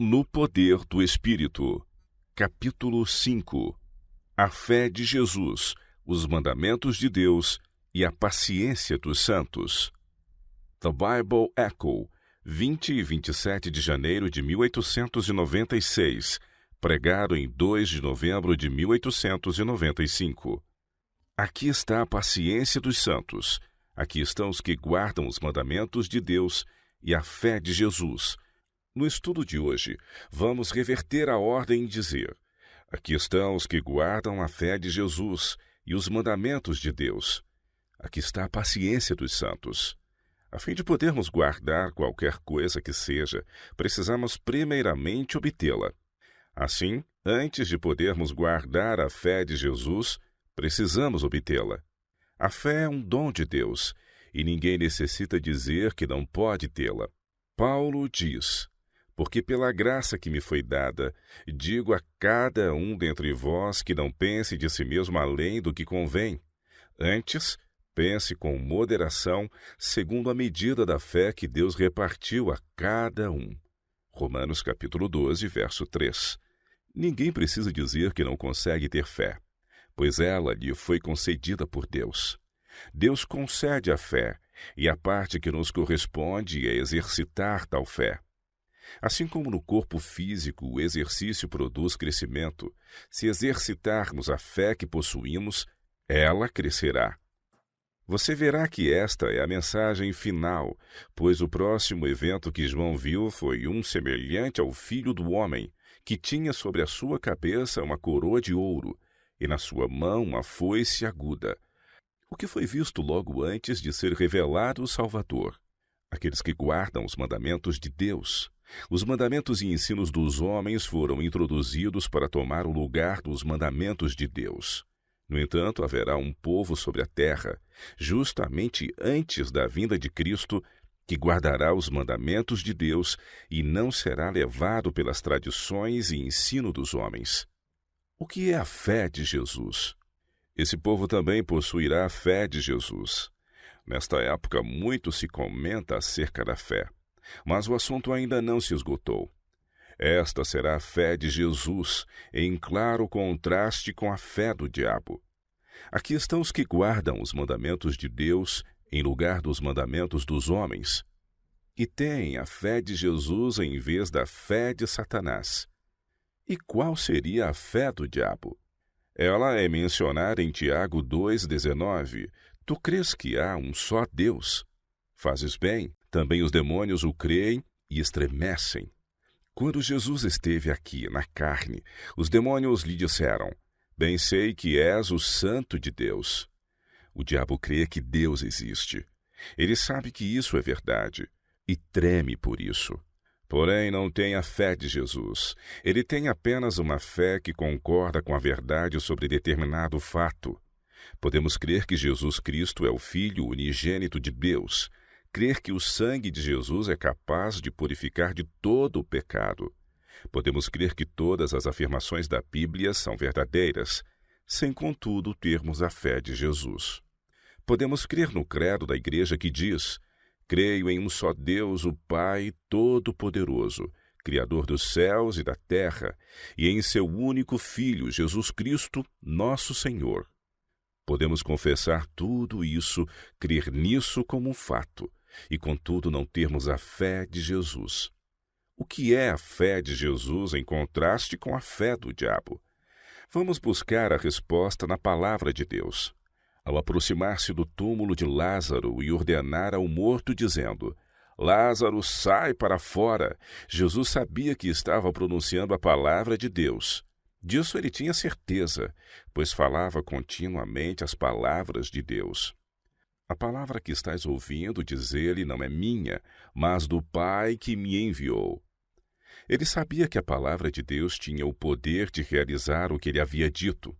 No poder do Espírito. Capítulo 5. A fé de Jesus, os mandamentos de Deus e a paciência dos santos. The Bible Echo, 20 e 27 de janeiro de 1896, pregado em 2 de novembro de 1895. Aqui está a paciência dos santos. Aqui estão os que guardam os mandamentos de Deus e a fé de Jesus. No estudo de hoje, vamos reverter a ordem e dizer: aqui estão os que guardam a fé de Jesus e os mandamentos de Deus. Aqui está a paciência dos santos. A fim de podermos guardar qualquer coisa que seja, precisamos primeiramente obtê-la. Assim, antes de podermos guardar a fé de Jesus, precisamos obtê-la. A fé é um dom de Deus, e ninguém necessita dizer que não pode tê-la. Paulo diz: porque pela graça que me foi dada, digo a cada um dentre vós que não pense de si mesmo além do que convém. Antes, pense com moderação, segundo a medida da fé que Deus repartiu a cada um. Romanos capítulo 12, verso 3. Ninguém precisa dizer que não consegue ter fé, pois ela lhe foi concedida por Deus. Deus concede a fé, e a parte que nos corresponde é exercitar tal fé. Assim como no corpo físico o exercício produz crescimento, se exercitarmos a fé que possuímos, ela crescerá. Você verá que esta é a mensagem final, pois o próximo evento que João viu foi um semelhante ao Filho do Homem, que tinha sobre a sua cabeça uma coroa de ouro, e na sua mão uma foice aguda. O que foi visto logo antes de ser revelado o Salvador? Aqueles que guardam os mandamentos de Deus. Os mandamentos e ensinos dos homens foram introduzidos para tomar o lugar dos mandamentos de Deus. No entanto, haverá um povo sobre a terra, justamente antes da vinda de Cristo, que guardará os mandamentos de Deus e não será levado pelas tradições e ensino dos homens. O que é a fé de Jesus? Esse povo também possuirá a fé de Jesus. Nesta época, muito se comenta acerca da fé, mas o assunto ainda não se esgotou. Esta será a fé de Jesus, em claro contraste com a fé do diabo. Aqui estão os que guardam os mandamentos de Deus em lugar dos mandamentos dos homens, e têm a fé de Jesus em vez da fé de Satanás. E qual seria a fé do diabo? Ela é mencionada em Tiago 2,19. Tu crês que há um só Deus? Fazes bem, também os demônios o creem e estremecem. Quando Jesus esteve aqui na carne, os demônios lhe disseram: bem sei que és o Santo de Deus. O diabo crê que Deus existe. Ele sabe que isso é verdade e treme por isso. Porém, não tem a fé de Jesus. Ele tem apenas uma fé que concorda com a verdade sobre determinado fato. Podemos crer que Jesus Cristo é o Filho unigênito de Deus, crer que o sangue de Jesus é capaz de purificar de todo o pecado. Podemos crer que todas as afirmações da Bíblia são verdadeiras, sem, contudo, termos a fé de Jesus. Podemos crer no credo da Igreja que diz: creio em um só Deus, o Pai Todo-Poderoso, Criador dos céus e da terra, e em seu único Filho, Jesus Cristo, nosso Senhor. Podemos confessar tudo isso, crer nisso como um fato, e contudo não termos a fé de Jesus. O que é a fé de Jesus em contraste com a fé do diabo? Vamos buscar a resposta na palavra de Deus. Ao aproximar-se do túmulo de Lázaro e ordenar ao morto, dizendo: Lázaro, sai para fora, Jesus sabia que estava pronunciando a palavra de Deus. Disso ele tinha certeza, pois falava continuamente as palavras de Deus. A palavra que estás ouvindo, diz ele, não é minha, mas do Pai que me enviou. Ele sabia que a palavra de Deus tinha o poder de realizar o que ele havia dito,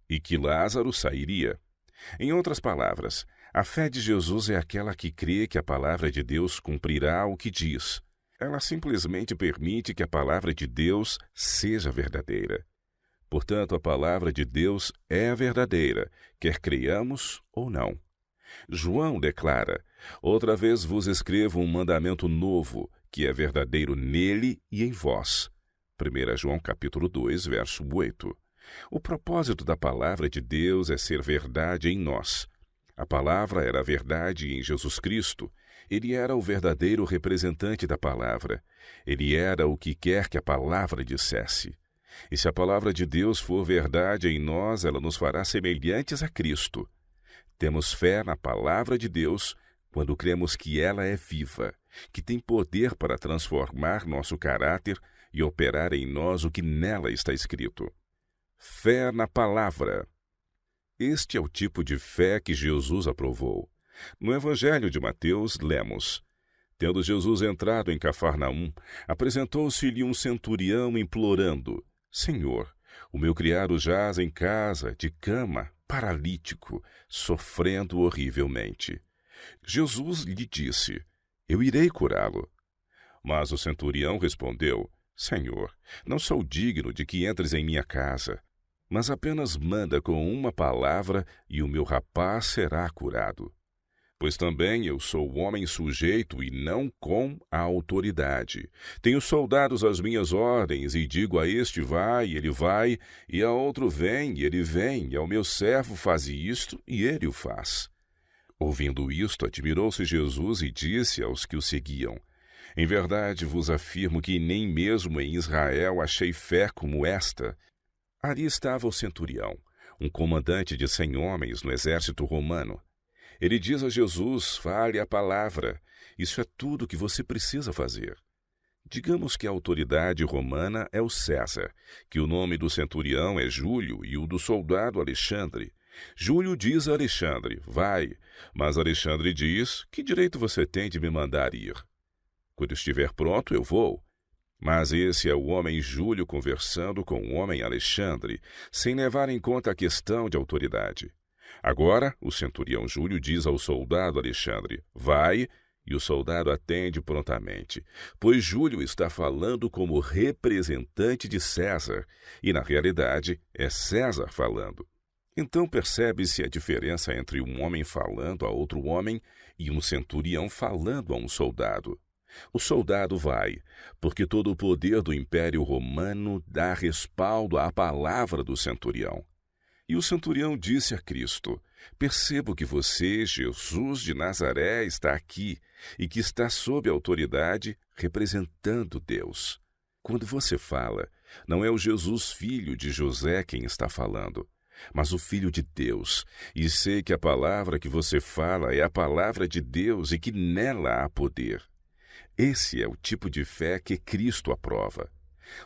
e que Lázaro sairia. Em outras palavras, a fé de Jesus é aquela que crê que a palavra de Deus cumprirá o que diz. Ela simplesmente permite que a palavra de Deus seja verdadeira. Portanto, a palavra de Deus é verdadeira, quer creiamos ou não. João declara: outra vez vos escrevo um mandamento novo, que é verdadeiro nele e em vós. 1 João capítulo 2, verso 8. O propósito da palavra de Deus é ser verdade em nós. A palavra era a verdade em Jesus Cristo. Ele era o verdadeiro representante da palavra. Ele era o que quer que a palavra dissesse. E se a palavra de Deus for verdade em nós, ela nos fará semelhantes a Cristo. Temos fé na palavra de Deus quando cremos que ela é viva, que tem poder para transformar nosso caráter e operar em nós o que nela está escrito. Fé na palavra. Este é o tipo de fé que Jesus aprovou. No Evangelho de Mateus, lemos: Tendo Jesus entrado em Cafarnaum, apresentou-se-lhe um centurião implorando: Senhor, o meu criado jaz em casa, de cama, paralítico, sofrendo horrivelmente. Jesus lhe disse: Eu irei curá-lo. Mas o centurião respondeu: Senhor, não sou digno de que entres em minha casa, mas apenas manda com uma palavra e o meu rapaz será curado. Pois também eu sou homem sujeito e não com a autoridade. Tenho soldados às minhas ordens e digo a este vai, e ele vai, e a outro vem, e ele vem, e ao meu servo faze isto, e ele o faz. Ouvindo isto, admirou-se Jesus e disse aos que o seguiam: Em verdade vos afirmo que nem mesmo em Israel achei fé como esta. Ali estava o centurião, um comandante de 100 homens no exército romano. Ele diz a Jesus: fale a palavra. Isso é tudo que você precisa fazer. Digamos que a autoridade romana é o César, que o nome do centurião é Júlio e o do soldado Alexandre. Júlio diz a Alexandre: vai, mas Alexandre diz: que direito você tem de me mandar ir? Quando estiver pronto, eu vou. Mas esse é o homem Júlio conversando com o homem Alexandre, sem levar em conta a questão de autoridade. Agora, o centurião Júlio diz ao soldado Alexandre: vai, e o soldado atende prontamente, pois Júlio está falando como representante de César, e na realidade é César falando. Então percebe-se a diferença entre um homem falando a outro homem e um centurião falando a um soldado. O soldado vai, porque todo o poder do Império Romano dá respaldo à palavra do centurião. E o centurião disse a Cristo: percebo que você, Jesus de Nazaré, está aqui e que está sob autoridade representando Deus. Quando você fala, não é o Jesus filho de José quem está falando, mas o Filho de Deus, e sei que a palavra que você fala é a palavra de Deus e que nela há poder. Esse é o tipo de fé que Cristo aprova.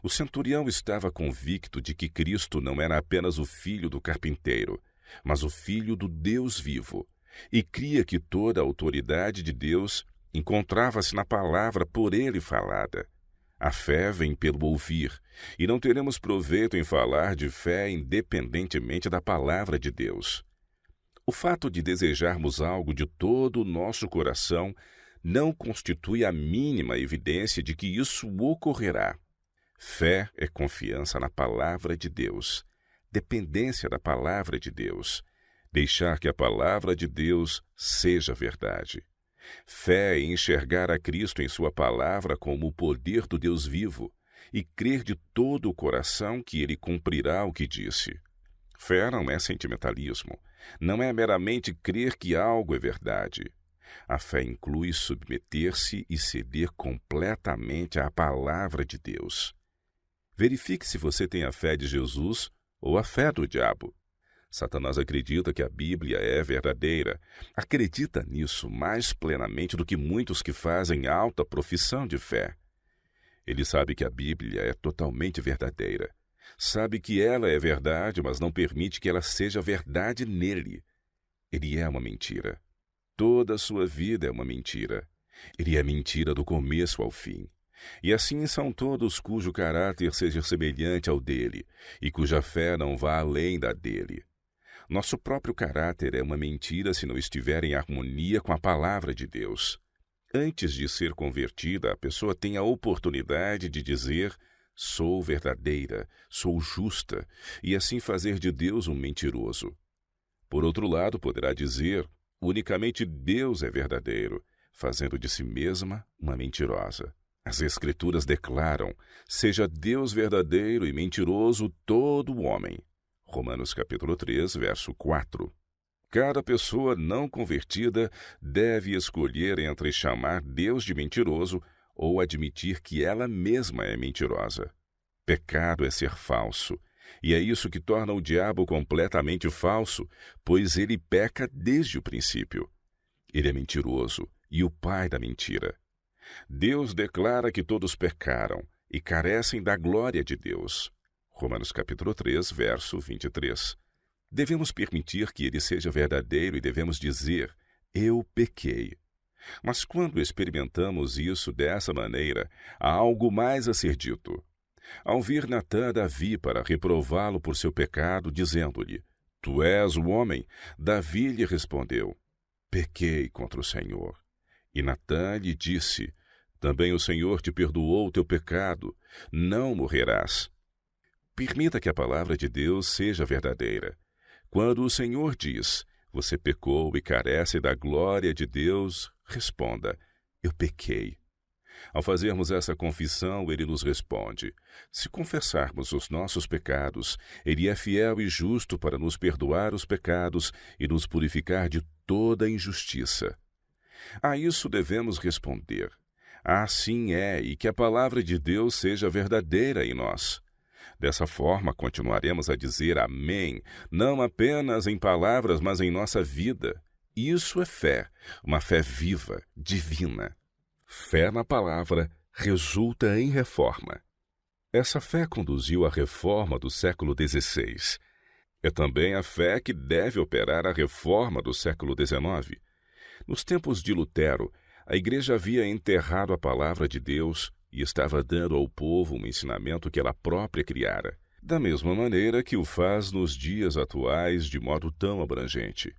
O centurião estava convicto de que Cristo não era apenas o filho do carpinteiro, mas o filho do Deus vivo, e cria que toda a autoridade de Deus encontrava-se na palavra por ele falada. A fé vem pelo ouvir, e não teremos proveito em falar de fé independentemente da palavra de Deus. O fato de desejarmos algo de todo o nosso coração não constitui a mínima evidência de que isso ocorrerá. Fé é confiança na palavra de Deus, dependência da palavra de Deus, deixar que a palavra de Deus seja verdade. Fé é enxergar a Cristo em sua palavra como o poder do Deus vivo e crer de todo o coração que ele cumprirá o que disse. Fé não é sentimentalismo, não é meramente crer que algo é verdade. A fé inclui submeter-se e ceder completamente à palavra de Deus. Verifique se você tem a fé de Jesus ou a fé do diabo. Satanás acredita que a Bíblia é verdadeira. Acredita nisso mais plenamente do que muitos que fazem alta profissão de fé. Ele sabe que a Bíblia é totalmente verdadeira. Sabe que ela é verdade, mas não permite que ela seja verdade nele. Ele é uma mentira. Toda a sua vida é uma mentira. Ele é mentira do começo ao fim. E assim são todos cujo caráter seja semelhante ao dele, e cuja fé não vá além da dele. Nosso próprio caráter é uma mentira se não estiver em harmonia com a palavra de Deus. Antes de ser convertida, a pessoa tem a oportunidade de dizer: sou verdadeira, sou justa, e assim fazer de Deus um mentiroso. Por outro lado, poderá dizer: unicamente Deus é verdadeiro, fazendo de si mesma uma mentirosa. As Escrituras declaram: seja Deus verdadeiro e mentiroso todo o homem. Romanos capítulo 3, verso 4. Cada pessoa não convertida deve escolher entre chamar Deus de mentiroso ou admitir que ela mesma é mentirosa. Pecado é ser falso, e é isso que torna o diabo completamente falso, pois ele peca desde o princípio. Ele é mentiroso e o pai da mentira. Deus declara que todos pecaram e carecem da glória de Deus. Romanos capítulo 3, verso 23. Devemos permitir que ele seja verdadeiro e devemos dizer: eu pequei. Mas quando experimentamos isso dessa maneira, há algo mais a ser dito. Ao vir Natã a Davi para reprová-lo por seu pecado, dizendo-lhe: tu és o homem, Davi lhe respondeu: pequei contra o Senhor. E Natã lhe disse: também o Senhor te perdoou o teu pecado, não morrerás. Permita que a palavra de Deus seja verdadeira. Quando o Senhor diz: você pecou e carece da glória de Deus, responda: eu pequei. Ao fazermos essa confissão, ele nos responde: se confessarmos os nossos pecados, ele é fiel e justo para nos perdoar os pecados e nos purificar de toda injustiça. A isso devemos responder: assim é, e que a palavra de Deus seja verdadeira em nós. Dessa forma, continuaremos a dizer amém, não apenas em palavras, mas em nossa vida. Isso é fé, uma fé viva, divina. Fé na palavra resulta em reforma. Essa fé conduziu à reforma do século XVI. É também a fé que deve operar a reforma do século XIX. Nos tempos de Lutero, a Igreja havia enterrado a palavra de Deus e estava dando ao povo um ensinamento que ela própria criara, da mesma maneira que o faz nos dias atuais de modo tão abrangente.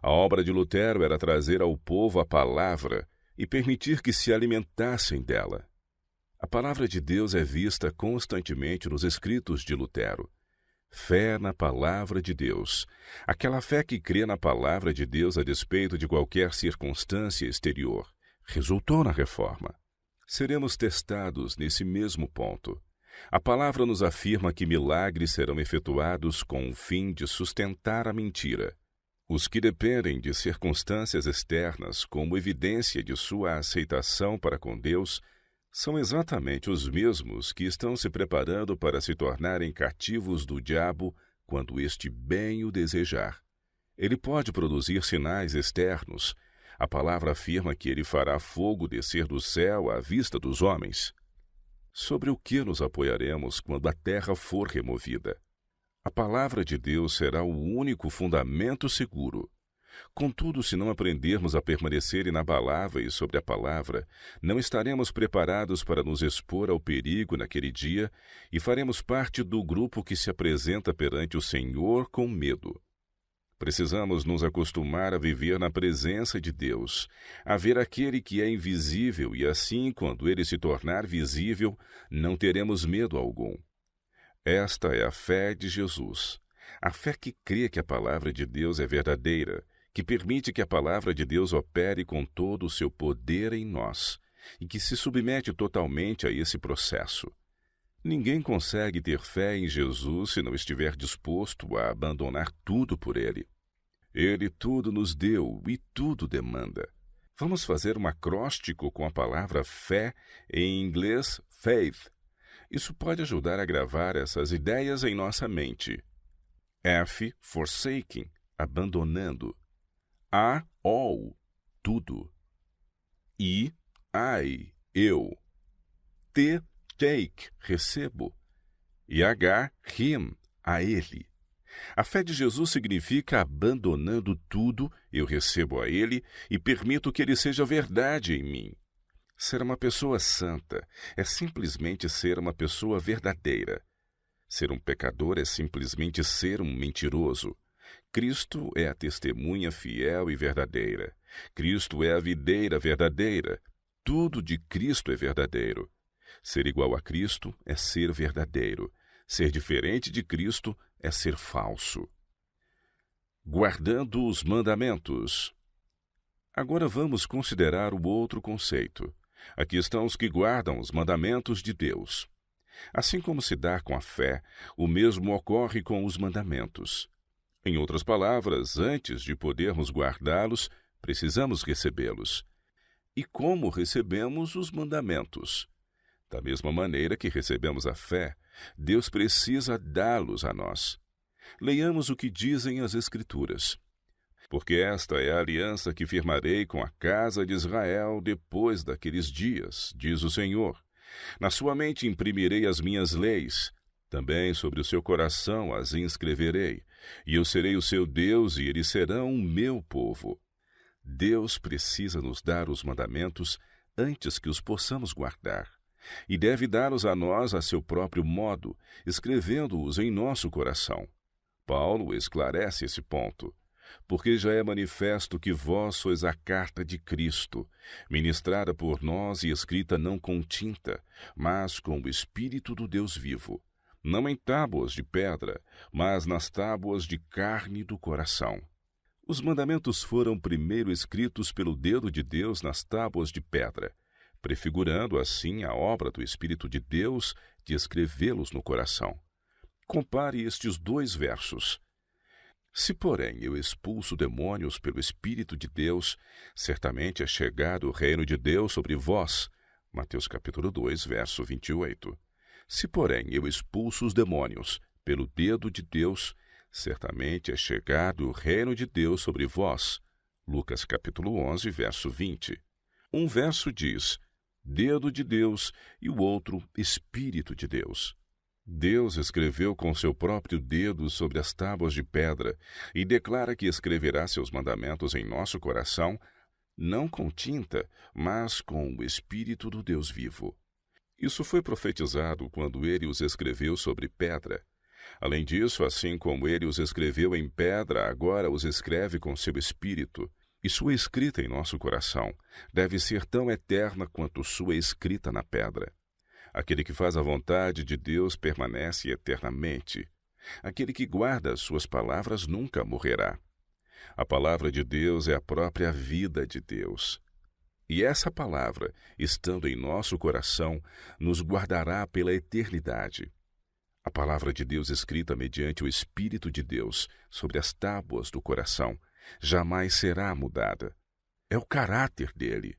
A obra de Lutero era trazer ao povo a palavra e permitir que se alimentassem dela. A palavra de Deus é vista constantemente nos escritos de Lutero. Fé na palavra de Deus. Aquela fé que crê na palavra de Deus a despeito de qualquer circunstância exterior. Resultou na reforma. Seremos testados nesse mesmo ponto. A palavra nos afirma que milagres serão efetuados com o fim de sustentar a mentira. Os que dependem de circunstâncias externas como evidência de sua aceitação para com Deus são exatamente os mesmos que estão se preparando para se tornarem cativos do diabo quando este bem o desejar. Ele pode produzir sinais externos. A palavra afirma que ele fará fogo descer do céu à vista dos homens. Sobre o que nos apoiaremos quando a terra for removida? A palavra de Deus será o único fundamento seguro. Contudo, se não aprendermos a permanecer inabaláveis sobre a palavra, não estaremos preparados para nos expor ao perigo naquele dia e faremos parte do grupo que se apresenta perante o Senhor com medo. Precisamos nos acostumar a viver na presença de Deus, a ver aquele que é invisível e assim, quando ele se tornar visível, não teremos medo algum. Esta é a fé de Jesus, a fé que crê que a palavra de Deus é verdadeira, que permite que a palavra de Deus opere com todo o seu poder em nós e que se submete totalmente a esse processo. Ninguém consegue ter fé em Jesus se não estiver disposto a abandonar tudo por ele. Ele tudo nos deu e tudo demanda. Vamos fazer um acróstico com a palavra fé, em inglês faith. Isso pode ajudar a gravar essas ideias em nossa mente. F, forsaking, abandonando. A, all, tudo. I, eu. T, take, recebo. E H, him, a ele. A fé de Jesus significa abandonando tudo, eu recebo a ele e permito que ele seja verdade em mim. Ser uma pessoa santa é simplesmente ser uma pessoa verdadeira. Ser um pecador é simplesmente ser um mentiroso. Cristo é a testemunha fiel e verdadeira. Cristo é a videira verdadeira. Tudo de Cristo é verdadeiro. Ser igual a Cristo é ser verdadeiro. Ser diferente de Cristo é ser falso. Guardando os mandamentos. Agora vamos considerar o outro conceito. Aqui estão os que guardam os mandamentos de Deus. Assim como se dá com a fé, o mesmo ocorre com os mandamentos. Em outras palavras, antes de podermos guardá-los, precisamos recebê-los. E como recebemos os mandamentos? Da mesma maneira que recebemos a fé, Deus precisa dá-los a nós. Leiamos o que dizem as Escrituras. Porque esta é a aliança que firmarei com a casa de Israel depois daqueles dias, diz o Senhor. Na sua mente imprimirei as minhas leis, também sobre o seu coração as inscreverei, e eu serei o seu Deus e eles serão o meu povo. Deus precisa nos dar os mandamentos antes que os possamos guardar, e deve dá-los a nós a seu próprio modo, escrevendo-os em nosso coração. Paulo esclarece esse ponto. Porque já é manifesto que vós sois a carta de Cristo, ministrada por nós e escrita não com tinta, mas com o Espírito do Deus vivo, não em tábuas de pedra, mas nas tábuas de carne do coração. Os mandamentos foram primeiro escritos pelo dedo de Deus nas tábuas de pedra, prefigurando assim a obra do Espírito de Deus de escrevê-los no coração. Compare estes dois versos. Se, porém, eu expulso demônios pelo Espírito de Deus, certamente é chegado o reino de Deus sobre vós. Mateus capítulo 2, verso 28. Se, porém, eu expulso os demônios pelo dedo de Deus, certamente é chegado o reino de Deus sobre vós. Lucas capítulo 11, verso 20. Um verso diz, dedo de Deus, e o outro, Espírito de Deus. Deus escreveu com seu próprio dedo sobre as tábuas de pedra e declara que escreverá seus mandamentos em nosso coração, não com tinta, mas com o Espírito do Deus vivo. Isso foi profetizado quando ele os escreveu sobre pedra. Além disso, assim como ele os escreveu em pedra, agora os escreve com seu Espírito. E sua escrita em nosso coração deve ser tão eterna quanto sua escrita na pedra. Aquele que faz a vontade de Deus permanece eternamente. Aquele que guarda as suas palavras nunca morrerá. A palavra de Deus é a própria vida de Deus. E essa palavra, estando em nosso coração, nos guardará pela eternidade. A palavra de Deus escrita mediante o Espírito de Deus sobre as tábuas do coração jamais será mudada. É o caráter dele.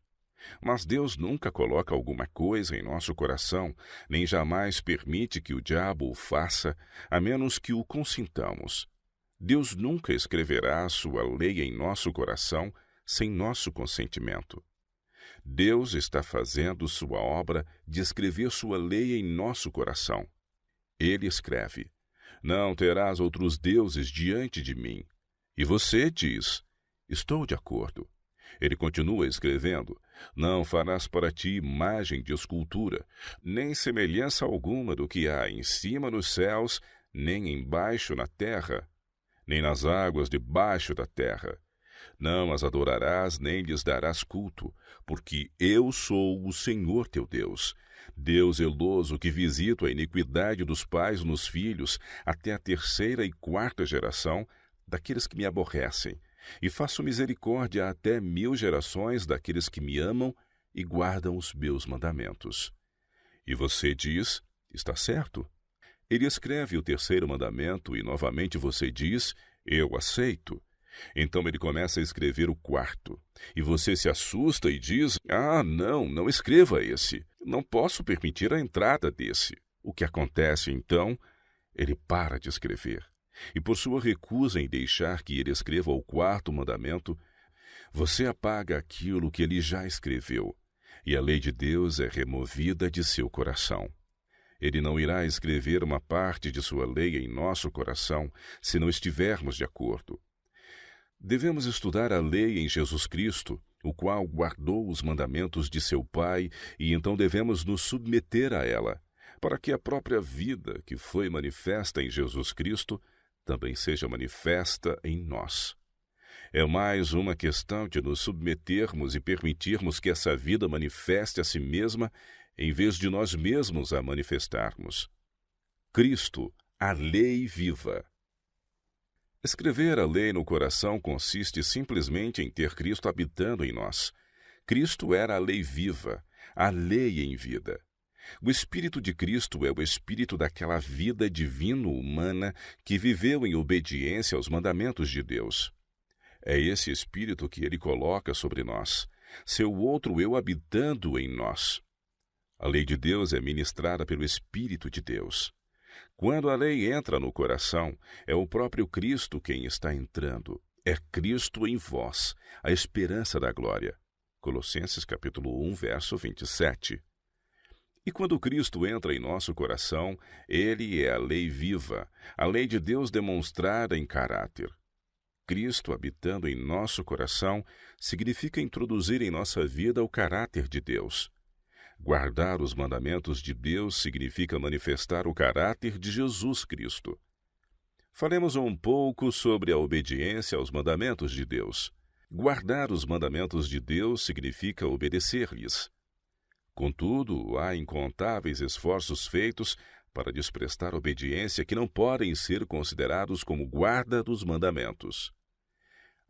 Mas Deus nunca coloca alguma coisa em nosso coração, nem jamais permite que o diabo o faça, a menos que o consintamos. Deus nunca escreverá sua lei em nosso coração sem nosso consentimento. Deus está fazendo sua obra de escrever sua lei em nosso coração. Ele escreve, não terás outros deuses diante de mim. E você diz, estou de acordo. Ele continua escrevendo, não farás para ti imagem de escultura, nem semelhança alguma do que há em cima nos céus, nem embaixo na terra, nem nas águas debaixo da terra. Não as adorarás, nem lhes darás culto, porque eu sou o Senhor teu Deus, Deus zeloso que visito a iniquidade dos pais nos filhos, até a 3ª e 4ª geração daqueles que me aborrecem, e faço misericórdia até 1000 gerações daqueles que me amam e guardam os meus mandamentos. E você diz, está certo? Ele escreve o 3º mandamento e novamente você diz, eu aceito. Então ele começa a escrever o 4º, e você se assusta e diz, não escreva esse, não posso permitir a entrada desse. O que acontece então? Ele para de escrever. E por sua recusa em deixar que ele escreva o 4º mandamento, você apaga aquilo que ele já escreveu, e a lei de Deus é removida de seu coração. Ele não irá escrever uma parte de sua lei em nosso coração se não estivermos de acordo. Devemos estudar a lei em Jesus Cristo, o qual guardou os mandamentos de seu Pai, e então devemos nos submeter a ela, para que a própria vida que foi manifesta em Jesus Cristo também seja manifesta em nós. É mais uma questão de nos submetermos e permitirmos que essa vida manifeste a si mesma, em vez de nós mesmos a manifestarmos. Cristo, a lei viva. Escrever a lei no coração consiste simplesmente em ter Cristo habitando em nós. Cristo era a lei viva, a lei em vida. O Espírito de Cristo é o Espírito daquela vida divino-humana que viveu em obediência aos mandamentos de Deus. É esse Espírito que Ele coloca sobre nós, seu outro eu habitando em nós. A lei de Deus é ministrada pelo Espírito de Deus. Quando a lei entra no coração, é o próprio Cristo quem está entrando. É Cristo em vós, a esperança da glória. Colossenses capítulo 1, verso 27. E quando Cristo entra em nosso coração, Ele é a lei viva, a lei de Deus demonstrada em caráter. Cristo habitando em nosso coração significa introduzir em nossa vida o caráter de Deus. Guardar os mandamentos de Deus significa manifestar o caráter de Jesus Cristo. Falemos um pouco sobre a obediência aos mandamentos de Deus. Guardar os mandamentos de Deus significa obedecer-lhes. Contudo, há incontáveis esforços feitos para lhes prestar obediência que não podem ser considerados como guarda dos mandamentos.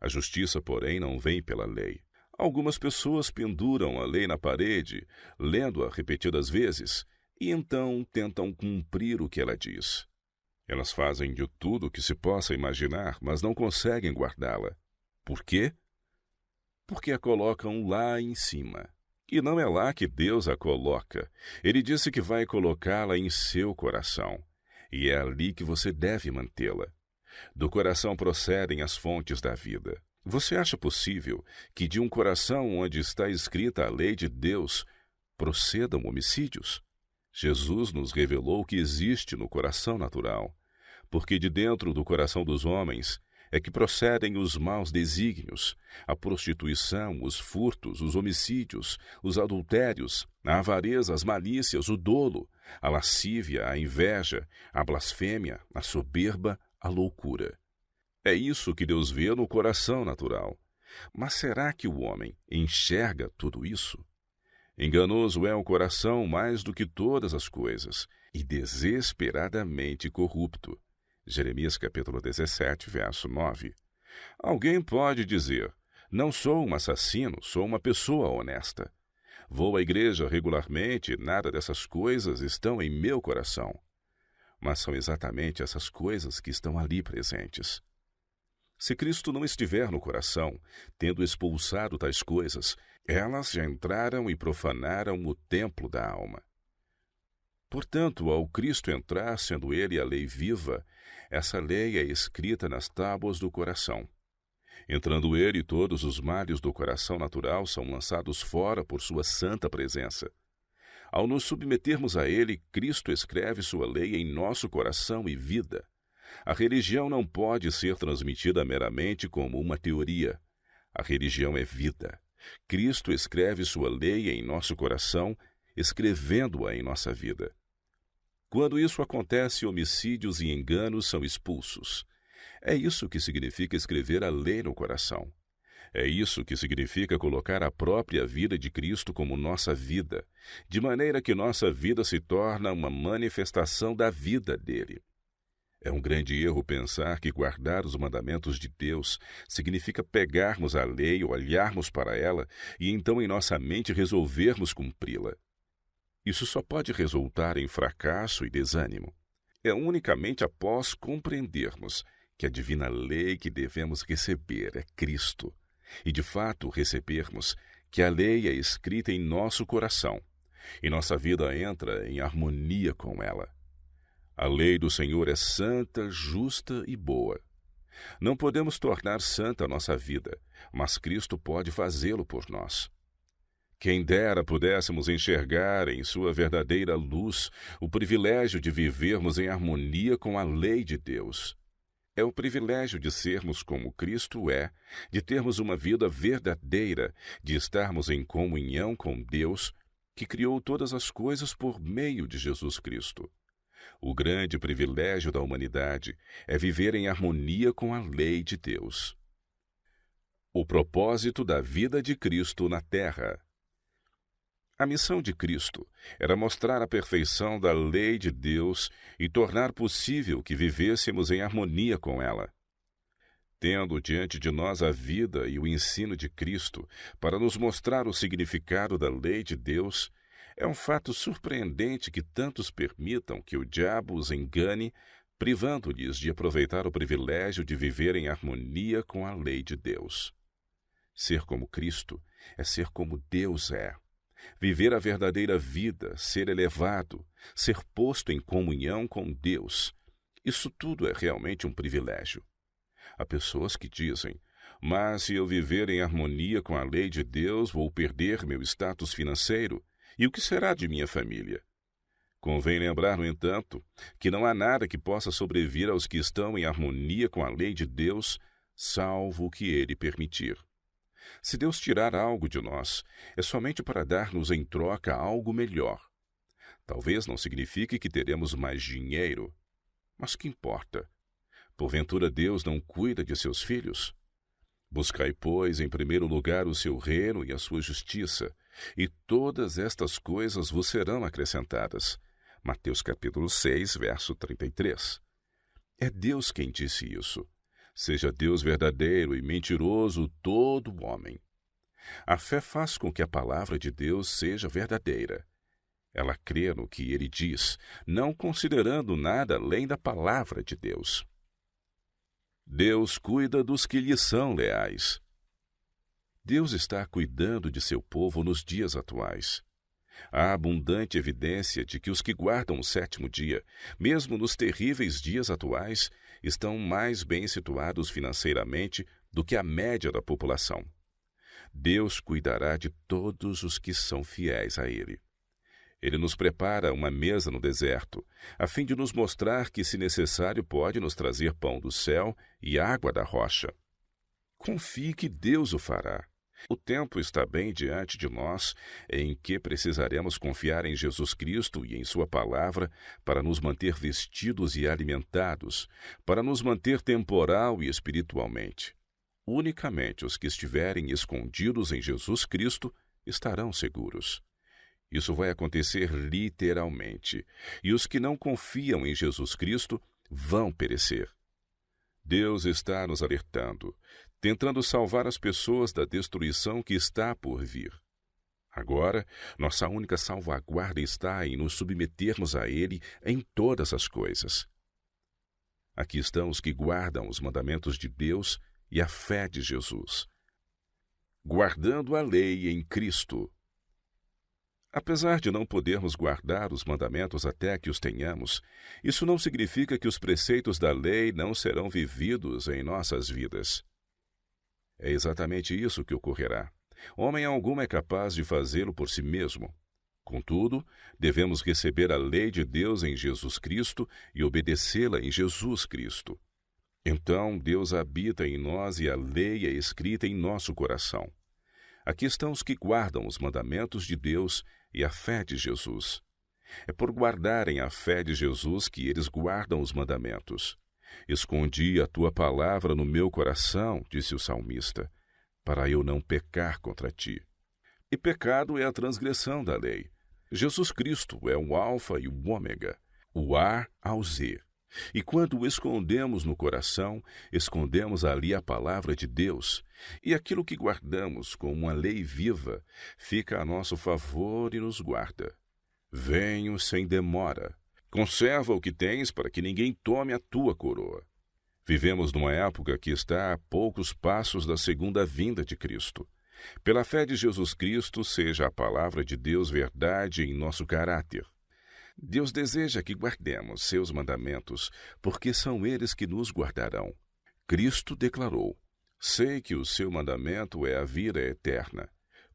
A justiça, porém, não vem pela lei. Algumas pessoas penduram a lei na parede, lendo-a repetidas vezes, e então tentam cumprir o que ela diz. Elas fazem de tudo o que se possa imaginar, mas não conseguem guardá-la. Por quê? Porque a colocam lá em cima. E não é lá que Deus a coloca. Ele disse que vai colocá-la em seu coração. E é ali que você deve mantê-la. Do coração procedem as fontes da vida. Você acha possível que de um coração onde está escrita a lei de Deus procedam homicídios? Jesus nos revelou o que existe no coração natural, porque de dentro do coração dos homens é que procedem os maus desígnios, a prostituição, os furtos, os homicídios, os adultérios, a avareza, as malícias, o dolo, a lascívia, a inveja, a blasfêmia, a soberba, a loucura. É isso que Deus vê no coração natural. Mas será que o homem enxerga tudo isso? Enganoso é o coração mais do que todas as coisas, e desesperadamente corrupto. Jeremias capítulo 17, verso 9. Alguém pode dizer, não sou um assassino, sou uma pessoa honesta. Vou à igreja regularmente e nada dessas coisas estão em meu coração. Mas são exatamente essas coisas que estão ali presentes. Se Cristo não estiver no coração, tendo expulsado tais coisas, elas já entraram e profanaram o templo da alma. Portanto, ao Cristo entrar, sendo Ele a lei viva, essa lei é escrita nas tábuas do coração. Entrando Ele, todos os males do coração natural são lançados fora por sua santa presença. Ao nos submetermos a Ele, Cristo escreve sua lei em nosso coração e vida. A religião não pode ser transmitida meramente como uma teoria. A religião é vida. Cristo escreve sua lei em nosso coração, escrevendo-a em nossa vida. Quando isso acontece, homicídios e enganos são expulsos. É isso que significa escrever a lei no coração. É isso que significa colocar a própria vida de Cristo como nossa vida, de maneira que nossa vida se torna uma manifestação da vida dele. É um grande erro pensar que guardar os mandamentos de Deus significa pegarmos a lei, olharmos para ela e então em nossa mente resolvermos cumpri-la. Isso só pode resultar em fracasso e desânimo. É unicamente após compreendermos que a divina lei que devemos receber é Cristo, e de fato recebermos que a lei é escrita em nosso coração, e nossa vida entra em harmonia com ela. A lei do Senhor é santa, justa e boa. Não podemos tornar santa a nossa vida, mas Cristo pode fazê-lo por nós. Quem dera pudéssemos enxergar em sua verdadeira luz o privilégio de vivermos em harmonia com a lei de Deus. É o privilégio de sermos como Cristo é, de termos uma vida verdadeira, de estarmos em comunhão com Deus, que criou todas as coisas por meio de Jesus Cristo. O grande privilégio da humanidade é viver em harmonia com a lei de Deus. O propósito da vida de Cristo na Terra. A missão de Cristo era mostrar a perfeição da lei de Deus e tornar possível que vivêssemos em harmonia com ela. Tendo diante de nós a vida e o ensino de Cristo para nos mostrar o significado da lei de Deus, é um fato surpreendente que tantos permitam que o diabo os engane, privando-lhes de aproveitar o privilégio de viver em harmonia com a lei de Deus. Ser como Cristo é ser como Deus é. Viver a verdadeira vida, ser elevado, ser posto em comunhão com Deus. Isso tudo é realmente um privilégio. Há pessoas que dizem, mas se eu viver em harmonia com a lei de Deus, vou perder meu status financeiro. E o que será de minha família? Convém lembrar, no entanto, que não há nada que possa sobrevir aos que estão em harmonia com a lei de Deus, salvo o que Ele permitir. Se Deus tirar algo de nós, é somente para dar-nos em troca algo melhor. Talvez não signifique que teremos mais dinheiro, mas que importa? Porventura Deus não cuida de seus filhos? Buscai, pois, em primeiro lugar o seu reino e a sua justiça, e todas estas coisas vos serão acrescentadas. Mateus capítulo 6, verso 33. É Deus quem disse isso. Seja Deus verdadeiro e mentiroso todo homem. A fé faz com que a palavra de Deus seja verdadeira. Ela crê no que ele diz, não considerando nada além da palavra de Deus. Deus cuida dos que lhe são leais. Deus está cuidando de seu povo nos dias atuais. Há abundante evidência de que os que guardam o sétimo dia, mesmo nos terríveis dias atuais, estão mais bem situados financeiramente do que a média da população. Deus cuidará de todos os que são fiéis a Ele. Ele nos prepara uma mesa no deserto, a fim de nos mostrar que, se necessário, pode nos trazer pão do céu e água da rocha. Confie que Deus o fará. O tempo está bem diante de nós, em que precisaremos confiar em Jesus Cristo e em Sua palavra para nos manter vestidos e alimentados, para nos manter temporal e espiritualmente. Unicamente os que estiverem escondidos em Jesus Cristo estarão seguros. Isso vai acontecer literalmente, e os que não confiam em Jesus Cristo vão perecer. Deus está nos alertando, tentando salvar as pessoas da destruição que está por vir. Agora, nossa única salvaguarda está em nos submetermos a Ele em todas as coisas. Aqui estão os que guardam os mandamentos de Deus e a fé de Jesus. Guardando a lei em Cristo. Apesar de não podermos guardar os mandamentos até que os tenhamos, isso não significa que os preceitos da lei não serão vividos em nossas vidas. É exatamente isso que ocorrerá. Homem algum é capaz de fazê-lo por si mesmo. Contudo, devemos receber a lei de Deus em Jesus Cristo e obedecê-la em Jesus Cristo. Então, Deus habita em nós e a lei é escrita em nosso coração. Aqui estão os que guardam os mandamentos de Deus e a fé de Jesus. É por guardarem a fé de Jesus que eles guardam os mandamentos. Escondi a tua palavra no meu coração, disse o salmista, para eu não pecar contra ti. E pecado é a transgressão da lei. Jesus Cristo é o alfa e o ômega, o A ao Z. E quando o escondemos no coração, escondemos ali a palavra de Deus, e aquilo que guardamos como uma lei viva fica a nosso favor e nos guarda. Venho sem demora. Conserva o que tens para que ninguém tome a tua coroa. Vivemos numa época que está a poucos passos da segunda vinda de Cristo. Pela fé de Jesus Cristo, seja a palavra de Deus verdade em nosso caráter. Deus deseja que guardemos seus mandamentos, porque são eles que nos guardarão. Cristo declarou: sei que o seu mandamento é a vida eterna.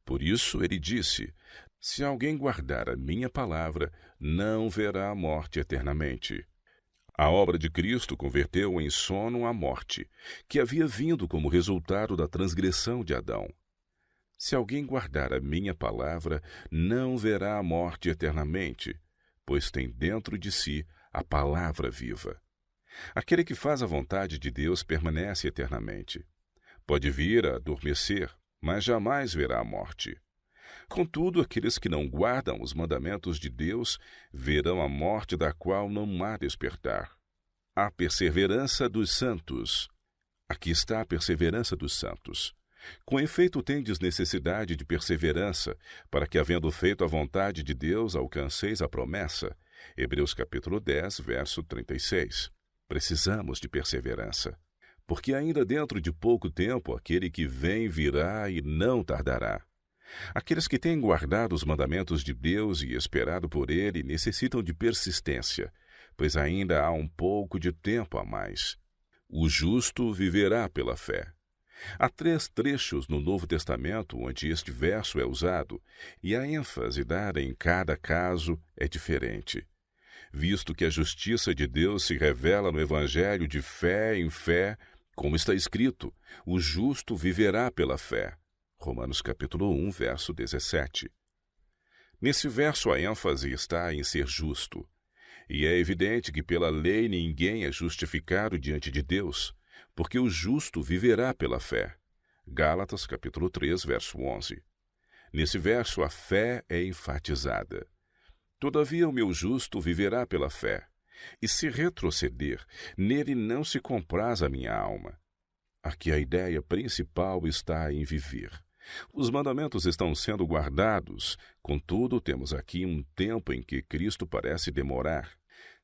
Por isso ele disse: se alguém guardar a minha palavra, não verá a morte eternamente. A obra de Cristo converteu em sono a morte, que havia vindo como resultado da transgressão de Adão. Se alguém guardar a minha palavra, não verá a morte eternamente, pois tem dentro de si a palavra viva. Aquele que faz a vontade de Deus permanece eternamente. Pode vir a adormecer, mas jamais verá a morte. Contudo, aqueles que não guardam os mandamentos de Deus verão a morte da qual não há despertar. A perseverança dos santos. Aqui está a perseverança dos santos. Com efeito, tendes necessidade de perseverança, para que, havendo feito a vontade de Deus, alcanceis a promessa. Hebreus capítulo 10, verso 36. Precisamos de perseverança, porque ainda dentro de pouco tempo aquele que vem virá e não tardará. Aqueles que têm guardado os mandamentos de Deus e esperado por Ele necessitam de persistência, pois ainda há um pouco de tempo a mais. O justo viverá pela fé. Há 3 trechos no Novo Testamento onde este verso é usado, e a ênfase dada em cada caso é diferente. Visto que a justiça de Deus se revela no Evangelho de fé em fé, como está escrito, o justo viverá pela fé. Romanos capítulo 1, verso 17. Nesse verso a ênfase está em ser justo. E é evidente que pela lei ninguém é justificado diante de Deus, porque o justo viverá pela fé. Gálatas capítulo 3, verso 11. Nesse verso a fé é enfatizada. Todavia o meu justo viverá pela fé, e se retroceder, nele não se compraz a minha alma. Aqui a ideia principal está em viver. Os mandamentos estão sendo guardados, contudo temos aqui um tempo em que Cristo parece demorar.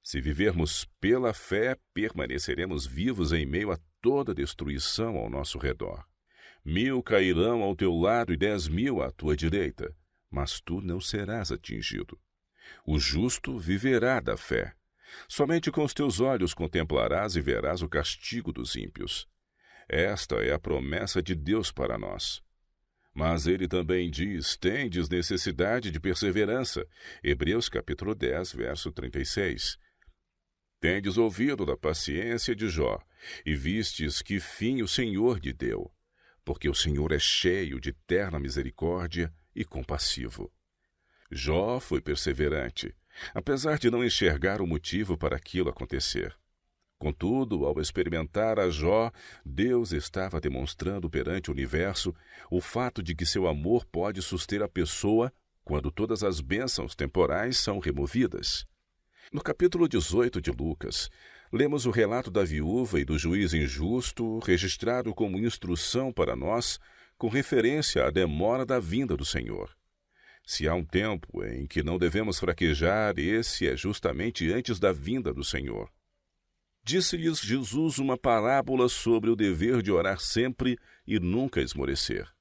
Se vivermos pela fé, permaneceremos vivos em meio a toda destruição ao nosso redor. 1000 cairão ao teu lado e 10.000 à tua direita, mas tu não serás atingido. O justo viverá da fé. Somente com os teus olhos contemplarás e verás o castigo dos ímpios. Esta é a promessa de Deus para nós. Mas ele também diz, tendes necessidade de perseverança. Hebreus capítulo 10, verso 36. Tendes ouvido da paciência de Jó, e vistes que fim o Senhor lhe deu, porque o Senhor é cheio de terna misericórdia e compassivo. Jó foi perseverante, apesar de não enxergar o motivo para aquilo acontecer. Contudo, ao experimentar a Jó, Deus estava demonstrando perante o universo o fato de que seu amor pode suster a pessoa quando todas as bênçãos temporais são removidas. No capítulo 18 de Lucas, lemos o relato da viúva e do juiz injusto, registrado como instrução para nós, com referência à demora da vinda do Senhor. Se há um tempo em que não devemos fraquejar, esse é justamente antes da vinda do Senhor. Disse-lhes Jesus uma parábola sobre o dever de orar sempre e nunca esmorecer.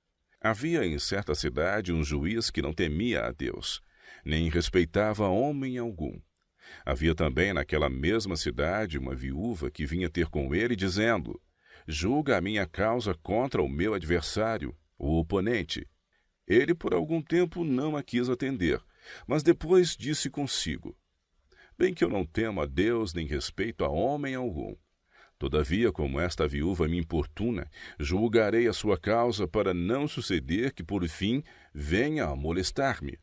Havia em certa cidade um juiz que não temia a Deus, nem respeitava homem algum. Havia também naquela mesma cidade uma viúva que vinha ter com ele, dizendo: julga a minha causa contra o meu adversário, o oponente. Ele por algum tempo não a quis atender, mas depois disse consigo: bem que eu não temo a Deus nem respeito a homem algum. Todavia, como esta viúva me importuna, julgarei a sua causa para não suceder que por fim venha a molestar-me.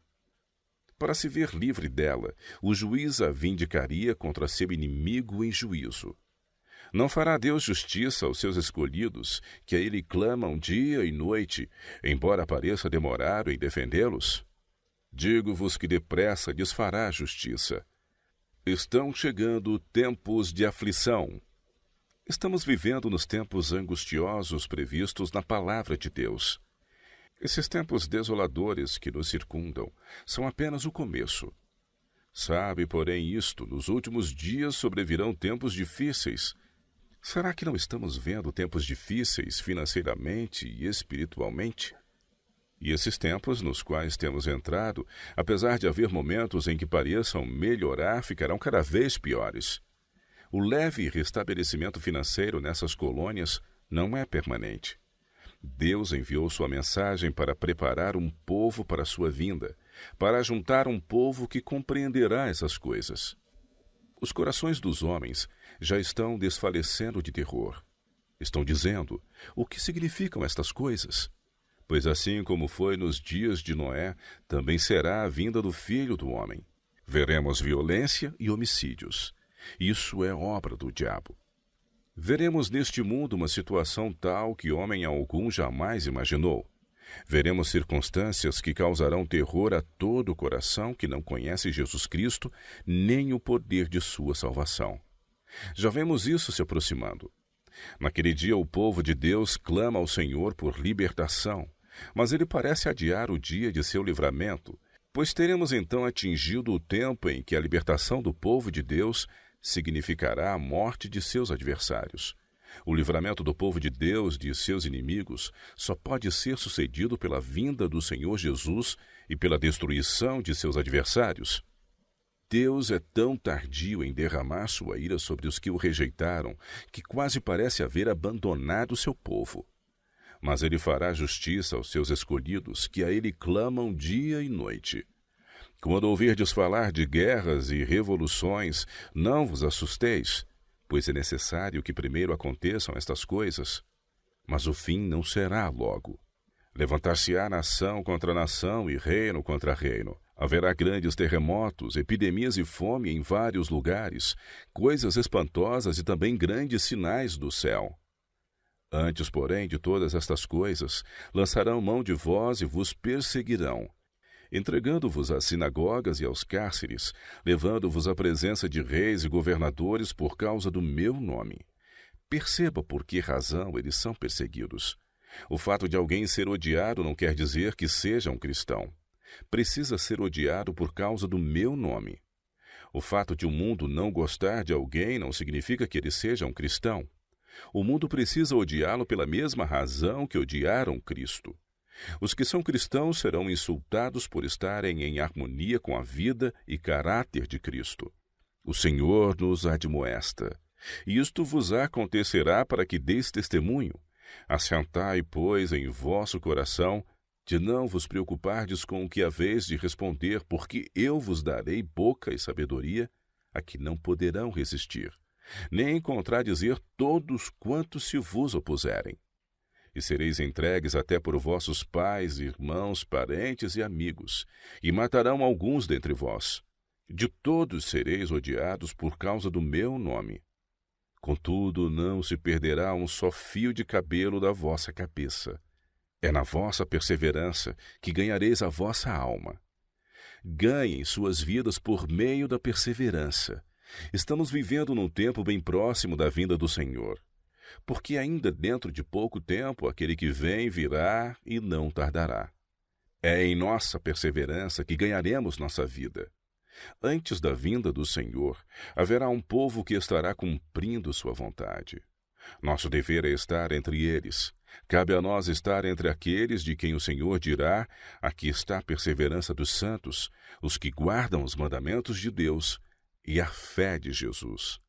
Para se ver livre dela, o juiz a vindicaria contra seu inimigo em juízo. Não fará Deus justiça aos seus escolhidos, que a ele clamam dia e noite, embora pareça demorar em defendê-los? Digo-vos que depressa lhes fará justiça. Estão chegando tempos de aflição. Estamos vivendo nos tempos angustiosos previstos na palavra de Deus. Esses tempos desoladores que nos circundam são apenas o começo. Sabe, porém, isto, nos últimos dias sobrevirão tempos difíceis. Será que não estamos vendo tempos difíceis financeiramente e espiritualmente? E esses tempos nos quais temos entrado, apesar de haver momentos em que pareçam melhorar, ficarão cada vez piores. O leve restabelecimento financeiro nessas colônias não é permanente. Deus enviou sua mensagem para preparar um povo para a sua vinda, para juntar um povo que compreenderá essas coisas. Os corações dos homens já estão desfalecendo de terror. Estão dizendo: o que significam estas coisas? Pois assim como foi nos dias de Noé, também será a vinda do Filho do Homem. Veremos violência e homicídios. Isso é obra do diabo. Veremos neste mundo uma situação tal que homem algum jamais imaginou. Veremos circunstâncias que causarão terror a todo o coração que não conhece Jesus Cristo, nem o poder de sua salvação. Já vemos isso se aproximando. Naquele dia o povo de Deus clama ao Senhor por libertação, mas ele parece adiar o dia de seu livramento, pois teremos então atingido o tempo em que a libertação do povo de Deus significará a morte de seus adversários. O livramento do povo de Deus de seus inimigos só pode ser sucedido pela vinda do Senhor Jesus e pela destruição de seus adversários. Deus é tão tardio em derramar sua ira sobre os que o rejeitaram, que quase parece haver abandonado seu povo. Mas ele fará justiça aos seus escolhidos, que a ele clamam dia e noite. Quando ouvirdes falar de guerras e revoluções, não vos assusteis, pois é necessário que primeiro aconteçam estas coisas. Mas o fim não será logo. Levantar-se-á nação contra nação e reino contra reino. Haverá grandes terremotos, epidemias e fome em vários lugares, coisas espantosas e também grandes sinais do céu. Antes, porém, de todas estas coisas, lançarão mão de vós e vos perseguirão, entregando-vos às sinagogas e aos cárceres, levando-vos à presença de reis e governadores por causa do meu nome. Perceba por que razão eles são perseguidos. O fato de alguém ser odiado não quer dizer que seja um cristão. Precisa ser odiado por causa do meu nome. O fato de o mundo não gostar de alguém não significa que ele seja um cristão. O mundo precisa odiá-lo pela mesma razão que odiaram Cristo. Os que são cristãos serão insultados por estarem em harmonia com a vida e caráter de Cristo. O Senhor nos admoesta. Isto vos acontecerá para que deis testemunho. Assentai, pois, em vosso coração, de não vos preocupardes com o que haveis de responder, porque eu vos darei boca e sabedoria a que não poderão resistir, nem contradizer todos quantos se vos opuserem. E sereis entregues até por vossos pais, irmãos, parentes e amigos, e matarão alguns dentre vós. De todos sereis odiados por causa do meu nome. Contudo, não se perderá um só fio de cabelo da vossa cabeça. É na vossa perseverança que ganhareis a vossa alma. Ganhem suas vidas por meio da perseverança. Estamos vivendo num tempo bem próximo da vinda do Senhor, porque ainda dentro de pouco tempo aquele que vem virá e não tardará. É em nossa perseverança que ganharemos nossa vida. Antes da vinda do Senhor, haverá um povo que estará cumprindo sua vontade. Nosso dever é estar entre eles. Cabe a nós estar entre aqueles de quem o Senhor dirá: aqui está a perseverança dos santos, os que guardam os mandamentos de Deus e a fé de Jesus.